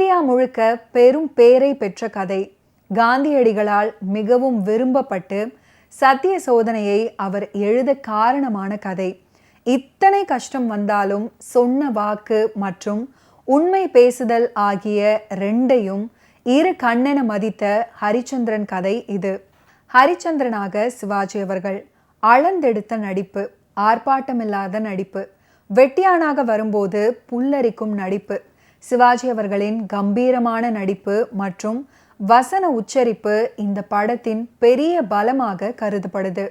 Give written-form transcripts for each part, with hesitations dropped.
India முழுக்க பெரும் பேரை பெற்ற கதை. காந்தியடிகளால் மிகவும் விரும்பப்பட்டு சத்திய சோதனையை அவர் எழுத காரணமான கதை. இத்தனை கஷ்டம் வந்தாலும் சொன்ன வாக்கு மற்றும் உண்மை பேசுதல் ஆகிய ரெண்டையும் இரு கண்ணென மதித்த ஹரிச்சந்திரன் கதை இது. ஹரிச்சந்திரனாக சிவாஜி அவர்கள் அளந்தெடுத்த நடிப்பு, ஆர்ப்பாட்டமில்லாத நடிப்பு, வெட்டியானாக வரும்போது புல்லரிக்கும் நடிப்பு, சிவாஜி அவர்களின் கம்பீரமான நடிப்பு மற்றும் வசன உச்சரிப்பு இந்த படத்தின் பெரிய பலமாக கருதப்படுது.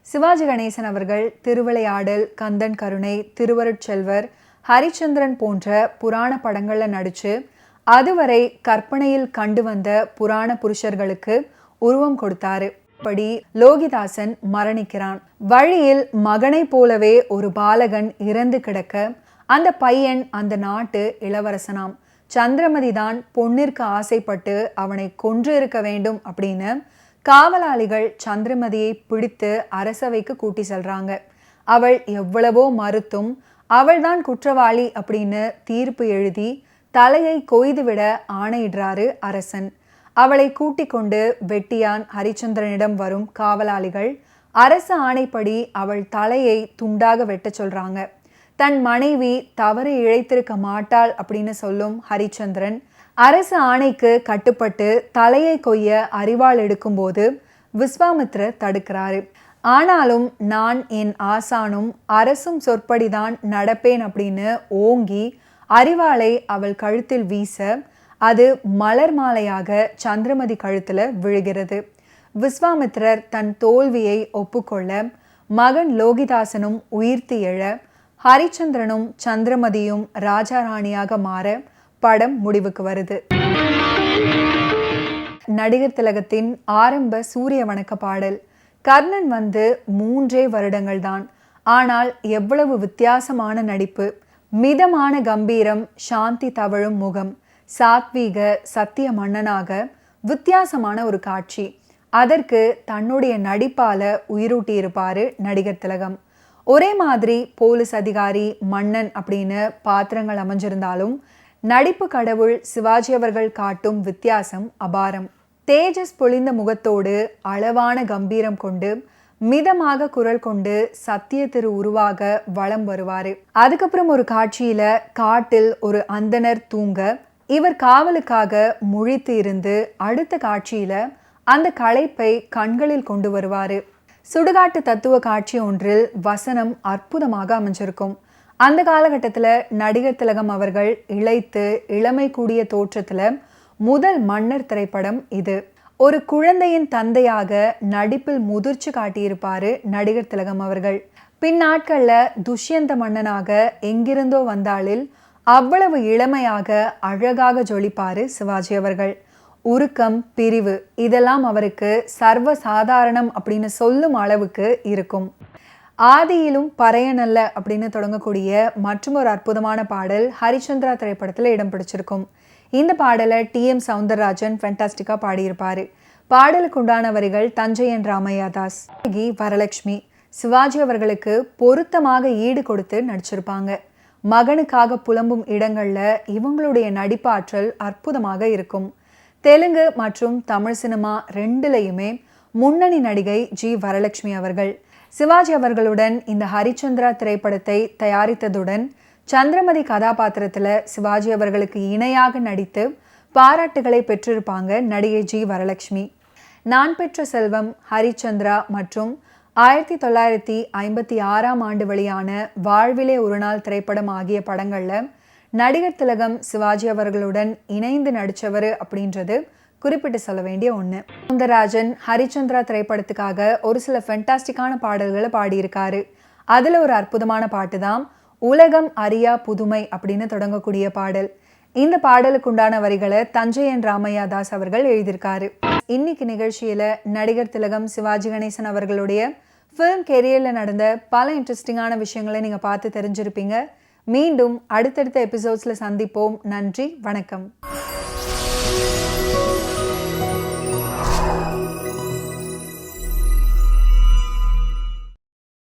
சிவாஜி கணேசன் அவர்கள் திருவிளையாடல், கந்தன் கருணை, திருவருட்செல்வர், ஹரிச்சந்திரன் போன்ற புராண படங்கள்ல நடிச்சு அதுவரை கற்பனையில் கண்டு வந்த புராண புருஷர்களுக்கு உருவம் கொடுத்தாரு. படி லோகிதாசன் மரணிக்கிறான். வழியில் மகனை போலவே ஒரு பாலகன் இறந்து கிடக்க அந்த பையன் அந்த நாட்டு இளவரசனாம். சந்திரமதி தான் பொன்னிற்கு ஆசைப்பட்டு அவனை கொன்று இருக்க வேண்டும் அப்படின்னு காவலாளிகள் சந்திரமதியை பிடித்து அரசவைக்கு கூட்டி செல்றாங்க. அவள் எவ்வளவோ மறுத்தும் அவள்தான் குற்றவாளி அப்படின்னு தீர்ப்பு எழுதி தலையை கொய்துவிட ஆணையிடுறாரு அரசன். அவளை கூட்டிக் கொண்டு வெட்டியான் ஹரிச்சந்திரனிடம் வரும் காவலாளிகள் அரச ஆணைப்படி அவள் தலையை துண்டாக வெட்ட சொல்றாங்க. தன் மனைவி தவறு இழைத்திருக்க மாட்டாள் அப்படின்னு சொல்லும் ஹரிச்சந்திரன் அரச ஆணைக்கு கட்டுப்பட்டு தலையை கொய்ய அரிவாள் எடுக்கும்போது விஸ்வாமித்ரர் தடுக்கிறாரு. ஆனாலும் நான் என் ஆசானும் அரசும் சொற்படிதான் நடப்பேன் அப்படின்னு ஓங்கி அரிவாளை அவள் கழுத்தில் வீச அது மலர் மாலையாக சந்திரமதி கழுத்துல விழுகிறது. விஸ்வாமித்ரர் தன் தோல்வியை ஒப்புக்கொள்ள மகன் லோகிதாசனும் உயிர்த்து எழ ஹரிச்சந்திரனும் சந்திரமதியும் ராஜா ராணியாக மாற படம் முடிவுக்கு வருது. நடிகர் திலகத்தின் ஆரம்ப சூரிய வணக்க பாடல். கர்ணன் வந்து 3 வருடங்கள் தான், ஆனால் எவ்வளவு வித்தியாசமான நடிப்பு, மிதமான கம்பீரம், சாந்தி தவழும் முகம், சாத்வீக சத்திய மன்னனாக வித்தியாசமான ஒரு காட்சி. அதற்கு தன்னுடைய நடிப்பால உயிரூட்டி இருப்பாரு நடிகர் திலகம். ஒரே மாதிரி போலீஸ் அதிகாரி, மன்னன் அப்படின்னு பாத்திரங்கள் அமைஞ்சிருந்தாலும் நடிப்பு கடவுள் சிவாஜி அவர்கள் காட்டும் வித்தியாசம் அபாரம். தேஜஸ் பொழிந்த முகத்தோடு அளவான கம்பீரம் கொண்டு மிதமாக குரல் கொண்டு சத்திய திரு உருவாக வலம் வருவாரு. அதுக்கப்புறம் ஒரு காட்சியில காட்டில் ஒரு அந்தனர் தூங்க இவர் காவலுக்காக முழித்து இருந்து அடுத்த காட்சியில அந்த களைப்பை கண்களில் கொண்டு வருவாரு. சுடுகாட்டு தத்துவ காட்சி ஒன்றில் வசனம் அற்புதமாக அமைஞ்சிருக்கும். அந்த காலகட்டத்தில் நடிகர் திலகம் அவர்கள் இளைத்து இளமை கூடிய தோற்றத்துல முதல் மன்னர் திரைப்படம் இது. ஒரு குழந்தையின் தந்தையாக நடிப்பில் முதிர்ச்சி காட்டியிருப்பாரு நடிகர் திலகம் அவர்கள். பின்னாட்கள்ல துஷ்யந்த மன்னனாக எங்கிருந்தோ வந்தாளில் அவ்வளவு இளமையாக அழகாக ஜொலிப்பாரு சிவாஜி அவர்கள். உருக்கம், பிரிவு இதெல்லாம் அவருக்கு சர்வ சாதாரணம் அப்படின்னு சொல்லும் அளவுக்கு இருக்கும். ஆதியிலும் பறையனல்ல அப்படின்னு தொடங்கக்கூடிய மற்றும் ஒரு அற்புதமான பாடல் ஹரிச்சந்திரா திரைப்படத்தில் இடம் பிடிச்சிருக்கும். இந்த பாடலை TM சவுந்தரராஜன் ஃபென்டாஸ்டிக்காக பாடியிருப்பாரு. பாடலுக்கு உண்டான வரிகள் தஞ்சையன் ராமையாதாஸ். வரலட்சுமி சிவாஜி அவர்களுக்கு பொருத்தமாக ஈடு கொடுத்து நடிச்சிருப்பாங்க. மகனுக்காக புலம்பும் இடங்கள்ல இவங்களுடைய நடிப்பாற்றல் அற்புதமாக இருக்கும். தெலுங்கு மற்றும் தமிழ் சினிமா ரெண்டுலையுமே முன்னணி நடிகை G. வரலட்சுமி அவர்கள். சிவாஜி அவர்களுடன் இந்த ஹரிச்சந்திரா திரைப்படத்தை தயாரித்ததுடன் சந்திரமதி கதாபாத்திரத்துல சிவாஜி அவர்களுக்கு இணையாக நடித்து பாராட்டுகளை பெற்றிருப்பாங்க நடிகை G. வரலட்சுமி. நான் பெற்ற செல்வம், ஹரிச்சந்திரா மற்றும் 1956ஆம் ஆண்டு வெளியான வாழ்விலே ஒரு நாள் திரைப்படம் ஆகிய படங்கள்ல நடிகர் திலகம் சிவாஜி அவர்களுடன் இணைந்து நடிச்சவர் அப்படின்றது குறிப்பிட்டு சொல்ல வேண்டிய ஒன்று. சவுந்தரராஜன் ஹரிச்சந்திரா திரைப்படத்துக்காக ஒரு சில ஃபென்டாஸ்டிக்கான பாடல்களை பாடியிருக்காரு. அதில் ஒரு அற்புதமான பாட்டு தான் உலகம் அறியா புதுமை அப்படின்னு தொடங்கக்கூடிய பாடல். இந்த பாடலுக்கு உண்டான வரிகளை தஞ்சையன் ராமையாதாஸ் அவர்கள் எழுதியிருக்காரு. இன்னைக்கு நிகழ்ச்சியில நடிகர் திலகம் சிவாஜி கணேசன் அவர்களுடைய ஃபிலிம் கெரியரில் நடந்த பல இன்ட்ரெஸ்டிங்கான விஷயங்களை நீங்கள் பார்த்து தெரிஞ்சிருப்பீங்க. மீண்டும் அடுத்தடுத்த எபிசோட்ஸில் சந்திப்போம். நன்றி, வணக்கம்.